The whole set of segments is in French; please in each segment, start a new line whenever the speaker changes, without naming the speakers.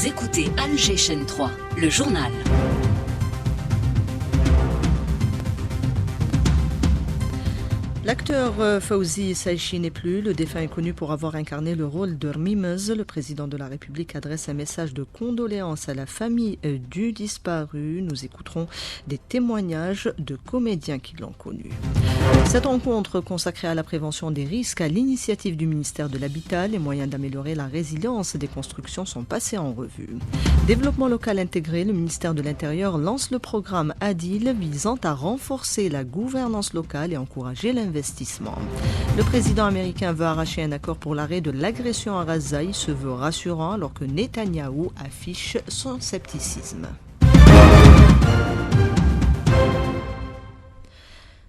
Vous écoutez Alger Chaîne 3, le journal.
L'acteur Fawzi Saïchi n'est plus. Le défunt est connu pour avoir incarné le rôle de Mimez. Le président de la République adresse un message de condoléances à la famille du disparu. Nous écouterons des témoignages de comédiens qui l'ont connu. Cette rencontre consacrée à la prévention des risques à l'initiative du ministère de l'Habitat, les moyens d'améliorer la résilience des constructions sont passés en revue. Développement local intégré, le ministère de l'Intérieur lance le programme ADIL visant à renforcer la gouvernance locale et encourager l'investissement. Le président américain veut arracher un accord pour l'arrêt de l'agression à Gaza. Il se veut rassurant alors que Netanyahou affiche son scepticisme.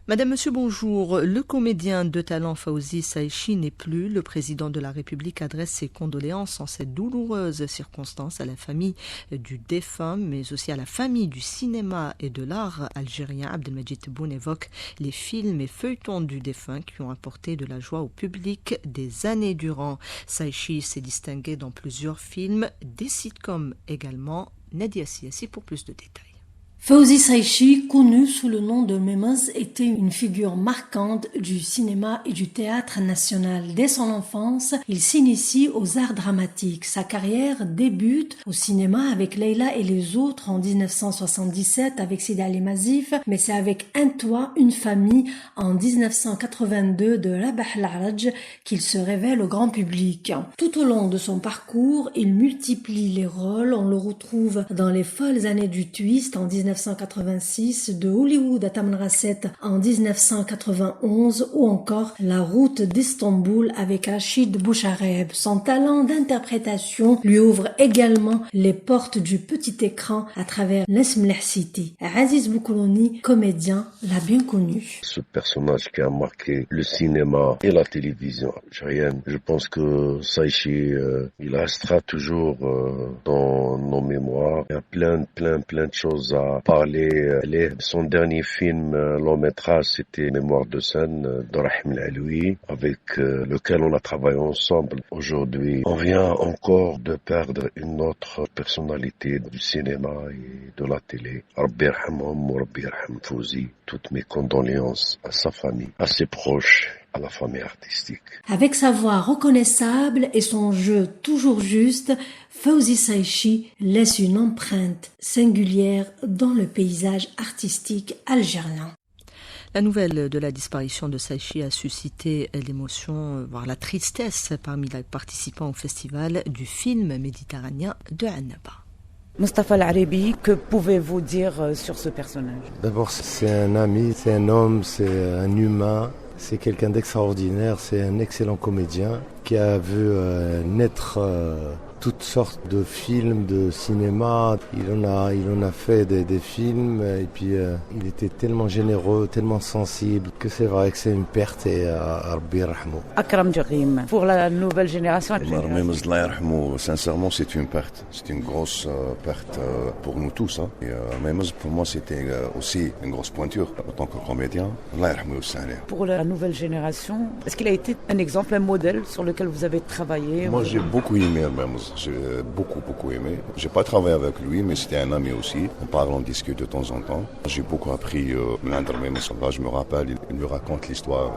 Madame, Monsieur, bonjour. Le comédien de talent Fawzi Saïchi n'est plus. Le président de la République adresse ses condoléances en cette douloureuse circonstance à la famille du défunt, mais aussi à la famille du cinéma et de l'art algérien. Abdelmajid Tebboune évoque les films et feuilletons du défunt qui ont apporté de la joie au public des années durant. Saïchi s'est distingué dans plusieurs films, des sitcoms également. Nadia Siassi pour plus de détails.
Fawzi Saïchi, connu sous le nom de Mimez, était une figure marquante du cinéma et du théâtre national. Dès son enfance, il s'initie aux arts dramatiques. Sa carrière débute au cinéma avec Leila et les autres en 1977 avec Sidi Ali Mazif, mais c'est avec Un toit, une famille en 1982 de Rabah al-Araj qu'il se révèle au grand public. Tout au long de son parcours, il multiplie les rôles. On le retrouve dans Les folles années du twist en 1986, de Hollywood à Tamanrasset en 1991 ou encore La route d'Istanbul avec Rachid Bouchareb. Son talent d'interprétation lui ouvre également les portes du petit écran à travers l'Esmleh City. Aziz Boukolouni, comédien, l'a bien connu.
Ce personnage qui a marqué le cinéma et la télévision algérienne, je pense que Saïchi, il restera toujours dans nos mémoires. Il y a plein de choses à parler. Son dernier film long métrage, c'était Mémoire de scène de Rahim El-Aloui, avec lequel on a travaillé ensemble. Aujourd'hui, on vient encore de perdre une autre personnalité du cinéma et de la télé. Rabbi yarhamhum wa Rabbi yarham Fawzi. Toutes mes condoléances à sa famille, à ses proches, à la famille artistique.
Avec sa voix reconnaissable et son jeu toujours juste, Fawzi Saïchi laisse une empreinte singulière dans le paysage artistique algérien.
La nouvelle de la disparition de Saïchi a suscité l'émotion, voire la tristesse parmi les participants au festival du film méditerranéen de Annaba.
Mustafa Al-Arabi, que pouvez-vous dire sur ce personnage?
D'abord, c'est un ami, c'est un homme, c'est un humain, c'est quelqu'un d'extraordinaire, c'est un excellent comédien qui a vu naître toutes sortes de films, de cinéma. Il en a fait des films et puis il était tellement généreux, tellement sensible que c'est vrai que c'est une perte et Rabbi yarhamou.
Akram Djerim, pour la nouvelle génération.
Sincèrement, c'est une perte. C'est une grosse perte pour nous tous. Et Mimez, pour moi, c'était aussi une grosse pointure en tant que comédien.
Pour la nouvelle génération, est-ce qu'il a été un exemple, un modèle sur lequel vous avez travaillé?
Moi, j'ai beaucoup aimé Mimez. J'ai beaucoup aimé. J'ai pas travaillé avec lui, mais c'était un ami aussi. On parle, on discute de temps en temps. J'ai beaucoup appris l'un de Mimez. Je me rappelle, il me raconte l'histoire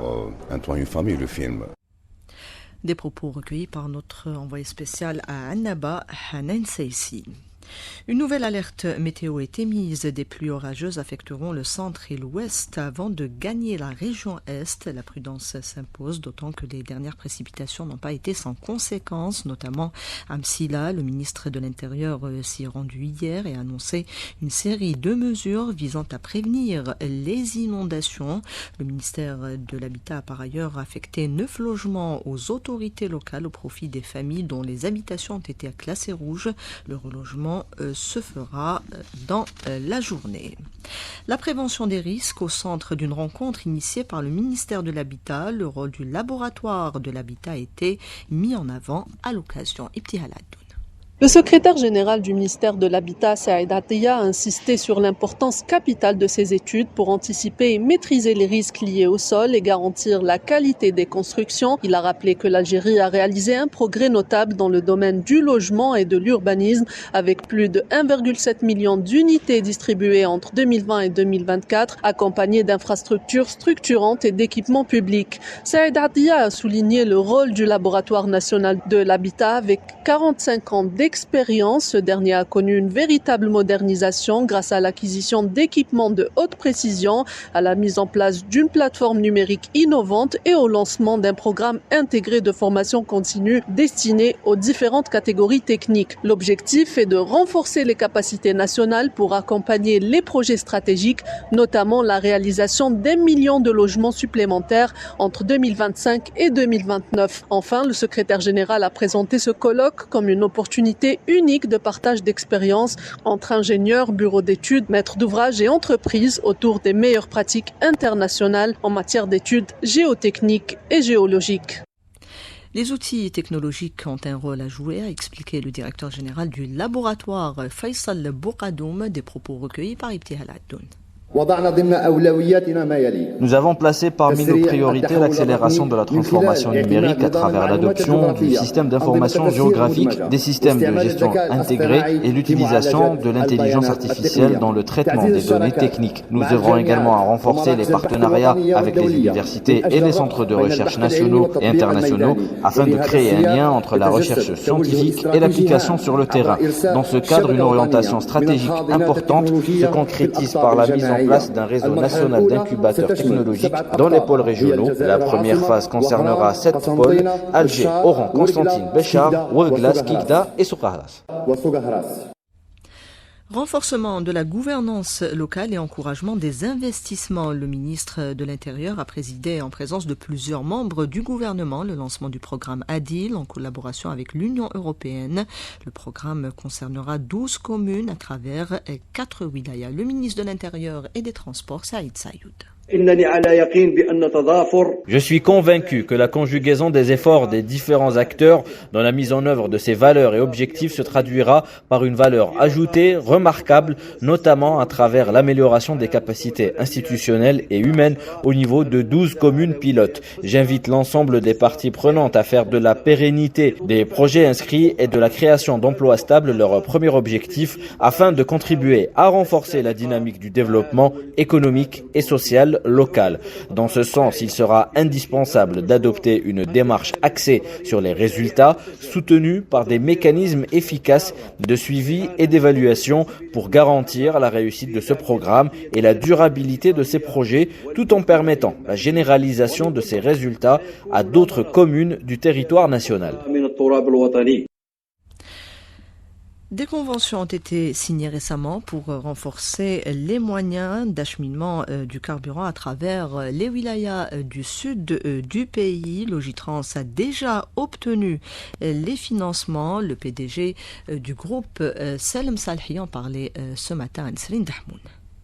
Un toit, une famille, le film.
Des propos recueillis par notre envoyé spécial à Annaba, Hanan Saïsi. Une nouvelle alerte météo est émise. Des pluies orageuses affecteront le centre et l'ouest avant de gagner la région est. La prudence s'impose, d'autant que les dernières précipitations n'ont pas été sans conséquences, notamment à Msila. Le ministre de l'Intérieur s'y est rendu hier et a annoncé une série de mesures visant à prévenir les inondations. Le ministère de l'Habitat a par ailleurs affecté 9 logements aux autorités locales au profit des familles dont les habitations ont été classées rouges. Le relogement se fera dans la journée. La prévention des risques au centre d'une rencontre initiée par le ministère de l'Habitat. Le rôle du laboratoire de l'habitat a été mis en avant à l'occasion. Ibti Haladoun.
Le secrétaire général du ministère de l'Habitat, Saïd Attia, a insisté sur l'importance capitale de ces études pour anticiper et maîtriser les risques liés au sol et garantir la qualité des constructions. Il a rappelé que l'Algérie a réalisé un progrès notable dans le domaine du logement et de l'urbanisme, avec plus de 1,7 million d'unités distribuées entre 2020 et 2024, accompagnées d'infrastructures structurantes et d'équipements publics. Saïd Attia a souligné le rôle du laboratoire national de l'habitat avec 45 ans d'expérience. Ce dernier a connu une véritable modernisation grâce à l'acquisition d'équipements de haute précision, à la mise en place d'une plateforme numérique innovante et au lancement d'un programme intégré de formation continue destiné aux différentes catégories techniques. L'objectif est de renforcer les capacités nationales pour accompagner les projets stratégiques, notamment la réalisation d'1 million de logements supplémentaires entre 2025 et 2029. Enfin, le secrétaire général a présenté ce colloque comme une opportunité unique de partage d'expériences entre ingénieurs, bureaux d'études, maîtres d'ouvrage et entreprises autour des meilleures pratiques internationales en matière d'études géotechniques et géologiques.
Les outils technologiques ont un rôle à jouer, a expliqué le directeur général du laboratoire Faisal Boukadoum, des propos recueillis par Ibtihal Addoun.
Nous avons placé parmi nos priorités l'accélération de la transformation numérique à travers l'adoption du système d'information géographique, des systèmes de gestion intégrés et l'utilisation de l'intelligence artificielle dans le traitement des données techniques. Nous œuvrons également à renforcer les partenariats avec les universités et les centres de recherche nationaux et internationaux afin de créer un lien entre la recherche scientifique et l'application sur le terrain. Dans ce cadre, une orientation stratégique importante se concrétise par la mise en place d'un réseau national d'incubateurs technologiques dans les pôles régionaux. La première phase concernera 7 pôles: Alger, Oran, Constantine, Béchar, Oueglas, Kikda et Soukharas.
Renforcement de la gouvernance locale et encouragement des investissements. Le ministre de l'Intérieur a présidé en présence de plusieurs membres du gouvernement le lancement du programme ADIL en collaboration avec l'Union européenne. Le programme concernera 12 communes à travers 4 wilayas. Le ministre de l'Intérieur et des Transports, Saïd Sayoud.
Je suis convaincu que la conjugaison des efforts des différents acteurs dans la mise en œuvre de ces valeurs et objectifs se traduira par une valeur ajoutée remarquable, notamment à travers l'amélioration des capacités institutionnelles et humaines au niveau de 12 communes pilotes. J'invite l'ensemble des parties prenantes à faire de la pérennité des projets inscrits et de la création d'emplois stables leur premier objectif afin de contribuer à renforcer la dynamique du développement économique et social local. Dans ce sens, il sera indispensable d'adopter une démarche axée sur les résultats, soutenue par des mécanismes efficaces de suivi et d'évaluation pour garantir la réussite de ce programme et la durabilité de ces projets, tout en permettant la généralisation de ces résultats à d'autres communes du territoire national.
Des conventions ont été signées récemment pour renforcer les moyens d'acheminement du carburant à travers les wilayas du sud du pays. Logitran a déjà obtenu les financements. Le PDG du groupe, Salem Salhi, en parlait ce matin à Nsrine Dahmoun.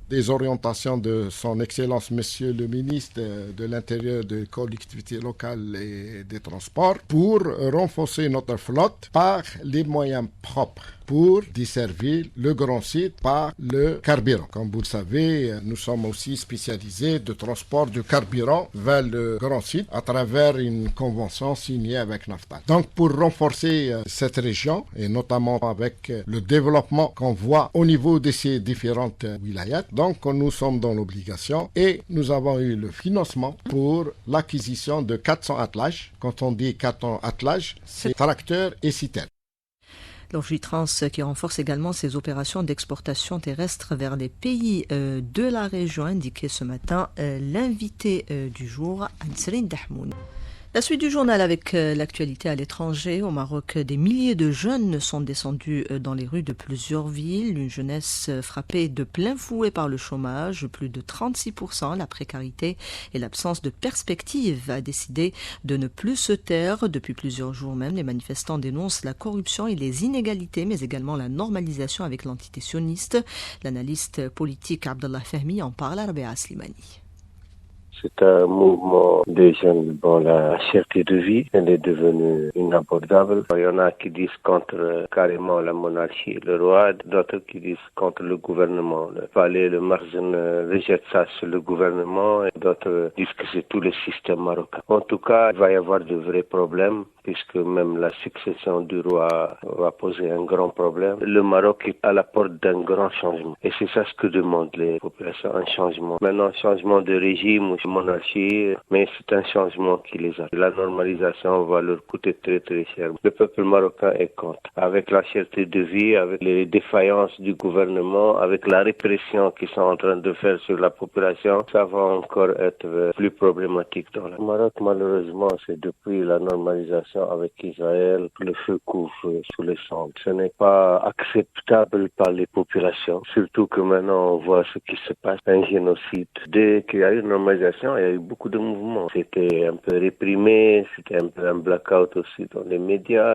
Des orientations de son Excellence Monsieur le ministre de l'Intérieur, des collectivités locales et des transports pour renforcer notre flotte par les moyens propres pour desservir le grand site par le carburant. Comme vous le savez, nous sommes aussi spécialisés de transport du carburant vers le grand site à travers une convention signée avec Naftal. Donc pour renforcer cette région et notamment avec le développement qu'on voit au niveau de ces différentes wilayas, donc nous sommes dans l'obligation et nous avons eu le financement pour l'acquisition de 400 attelages. Quand on dit 400 attelages, c'est tracteurs et citernes.
Logitran qui renforce également ses opérations d'exportation terrestre vers les pays de la région, indiqué ce matin l'invité du jour, Ansrine Dahmoun. La suite du journal avec l'actualité à l'étranger. Au Maroc, des milliers de jeunes sont descendus dans les rues de plusieurs villes. Une jeunesse frappée de plein fouet par le chômage, plus de 36%, la précarité et l'absence de perspective a décidé de ne plus se taire. Depuis plusieurs jours même, les manifestants dénoncent la corruption et les inégalités, mais également la normalisation avec l'entité sioniste. L'analyste politique Abdallah Fahmi en parle à Rabea Slimani.
C'est un mouvement des jeunes. Bon, la cherté de vie, elle est devenue inabordable. Il y en a qui disent contre carrément la monarchie, le roi, d'autres qui disent contre le gouvernement. Le palais, le margin rejette ça sur le gouvernement, et d'autres disent que c'est tout le système marocain. En tout cas, il va y avoir de vrais problèmes, puisque même la succession du roi va poser un grand problème. Le Maroc est à la porte d'un grand changement. Et c'est ça ce que demandent les populations, un changement. Maintenant, changement de régime ou monarchie, mais c'est un changement qui les a. La normalisation va leur coûter très très cher. Le peuple marocain est contre. Avec la cherté de vie, avec les défaillances du gouvernement, avec la répression qu'ils sont en train de faire sur la population, ça va encore être plus problématique dans le Maroc. Malheureusement, c'est depuis la normalisation avec Israël, le feu couvre sous les cendres. Ce n'est pas acceptable par les populations, surtout que maintenant on voit ce qui se passe, un génocide. Dès qu'il y a eu une normalisation, il y a eu beaucoup de mouvements. C'était un peu réprimé, c'était un peu un blackout aussi dans les médias.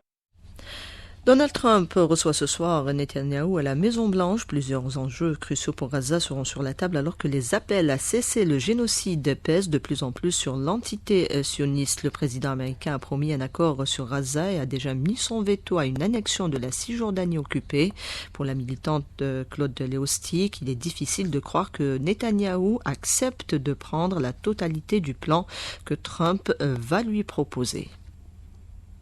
Donald Trump reçoit ce soir Netanyahou à la Maison-Blanche. Plusieurs enjeux cruciaux pour Gaza seront sur la table alors que les appels à cesser le génocide pèsent de plus en plus sur l'entité sioniste. Le président américain a promis un accord sur Gaza et a déjà mis son veto à une annexion de la Cisjordanie occupée. Pour la militante Claude Léostic, il est difficile de croire que Netanyahou accepte de prendre la totalité du plan que Trump va lui proposer.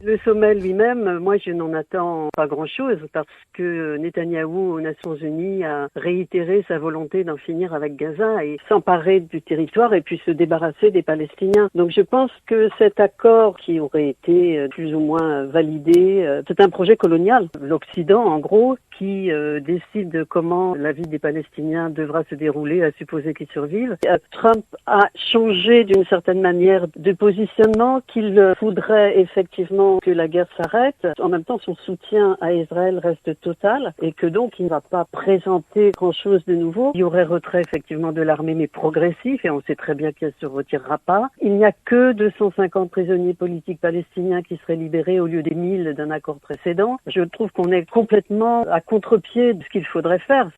Le sommet lui-même, moi je n'en attends pas grand-chose parce que Netanyahou aux Nations Unies a réitéré sa volonté d'en finir avec Gaza et s'emparer du territoire et puis se débarrasser des Palestiniens. Donc je pense que cet accord qui aurait été plus ou moins validé, c'est un projet colonial. L'Occident en gros qui décide comment la vie des Palestiniens devra se dérouler, à supposer qu'ils survivent. Trump a changé d'une certaine manière de positionnement, qu'il voudrait effectivement que la guerre s'arrête. En même temps, son soutien à Israël reste total et que donc il ne va pas présenter grand-chose de nouveau. Il y aurait retrait effectivement de l'armée, mais progressif, et on sait très bien qu'elle ne se retirera pas. Il n'y a que 250 prisonniers politiques palestiniens qui seraient libérés au lieu des 1000 d'un accord précédent. Je trouve qu'on est complètement à contre-pied de ce qu'il faudrait faire.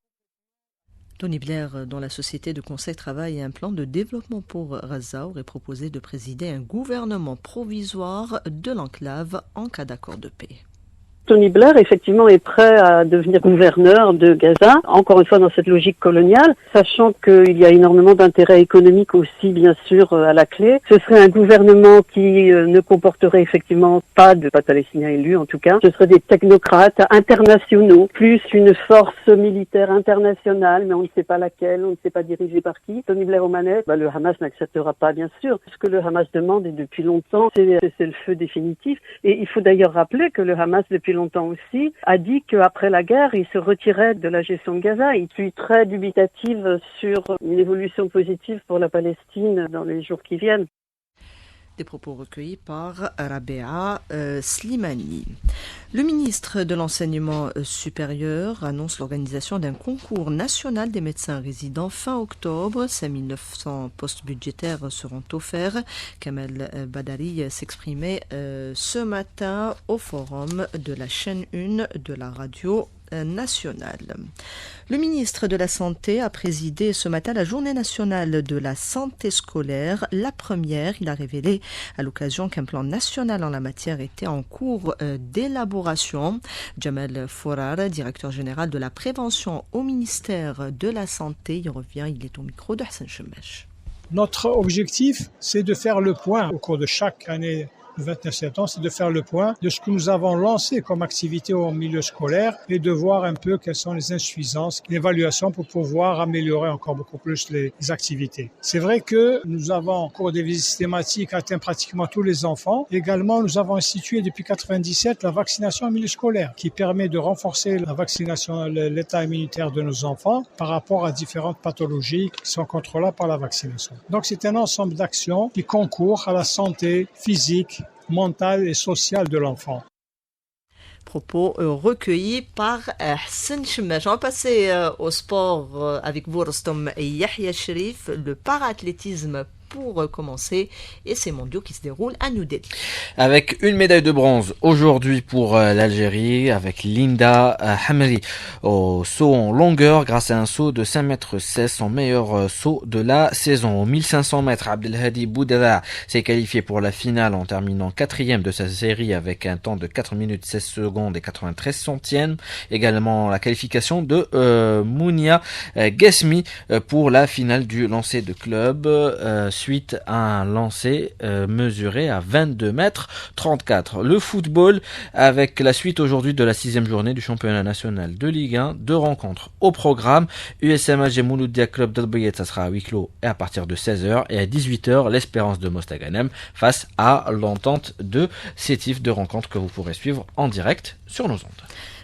Tony Blair, dont la société de conseil travaille à un plan de développement pour Gaza, aurait proposé de présider un gouvernement provisoire de l'enclave en cas d'accord de paix.
Tony Blair, effectivement, est prêt à devenir gouverneur de Gaza, encore une fois dans cette logique coloniale, sachant qu'il y a énormément d'intérêts économiques aussi, bien sûr, à la clé. Ce serait un gouvernement qui ne comporterait effectivement pas de Palestiniens élus, en tout cas. Ce seraient des technocrates internationaux, plus une force militaire internationale, mais on ne sait pas laquelle, on ne sait pas dirigée par qui. Tony Blair aux manettes, le Hamas n'acceptera pas, bien sûr. Ce que le Hamas demande, et depuis longtemps, c'est le feu définitif. Et il faut d'ailleurs rappeler que le Hamas, depuis longtemps aussi, a dit qu'après la guerre, il se retirait de la gestion de Gaza. Il fut très dubitatif sur une évolution positive pour la Palestine dans les jours qui viennent.
Des propos recueillis par Rabea Slimani. Le ministre de l'Enseignement supérieur annonce l'organisation d'un concours national des médecins résidents fin octobre. 5900 postes budgétaires seront offerts. Kamel Badari s'exprimait ce matin au forum de la chaîne 1 de la radio nationale. Le ministre de la Santé a présidé ce matin la journée nationale de la santé scolaire. La première, il a révélé à l'occasion qu'un plan national en la matière était en cours d'élaboration. Jamel Fourar, directeur général de la prévention au ministère de la Santé, il revient, il est au micro de Hassan Chemèche.
Notre objectif, c'est de faire le point au cours de chaque année. Le 29 septembre, c'est de faire le point de ce que nous avons lancé comme activité au milieu scolaire et de voir un peu quelles sont les insuffisances, l'évaluation pour pouvoir améliorer encore beaucoup plus les activités. C'est vrai que nous avons, au cours des visites systématiques, atteint pratiquement tous les enfants. Également, nous avons institué depuis 1997 la vaccination au milieu scolaire qui permet de renforcer la vaccination, l'état immunitaire de nos enfants par rapport à différentes pathologies qui sont contrôlables par la vaccination. Donc, c'est un ensemble d'actions qui concourent à la santé physique, mentale et sociale de l'enfant.
Propos recueillis par Hassan Chemèche. On va passer au sport avec vous, Rostom Yahya Sherif. Le paraathlétisme pour commencer et ces mondiaux qui se déroulent à New Delhi.
Avec une médaille de bronze aujourd'hui pour l'Algérie, avec Linda Hamri au saut en longueur grâce à un saut de 5,16 m, son meilleur saut de la saison. Au 1500 mètres, Abdelhadi Boudada s'est qualifié pour la finale en terminant 4e de sa série avec un temps de 4 minutes 16 secondes et 93 centièmes. Également la qualification de Mounia Guesmi pour la finale du lancer de club suite à un lancer mesuré à 22 mètres 34. Le football avec la suite aujourd'hui de la 6e journée du championnat national de Ligue 1. 2 rencontres au programme. USM Alger Mouloudia Club d'Albayet, ça sera à huis clos et à partir de 16h. Et à 18h, l'Espérance de Mostaganem face à l'Entente de Sétif. 2 rencontres que vous pourrez suivre en direct sur nos ondes.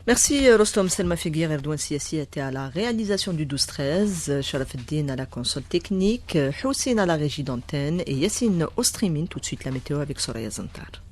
Merci Rostom Selma Figuir, Erdouan Siassi était à la réalisation du 12-13, Sharaf Eddin à la console technique, Houssine à la régie d'antenne et Yassine au streaming. Tout de suite la météo avec Soraya Zantar.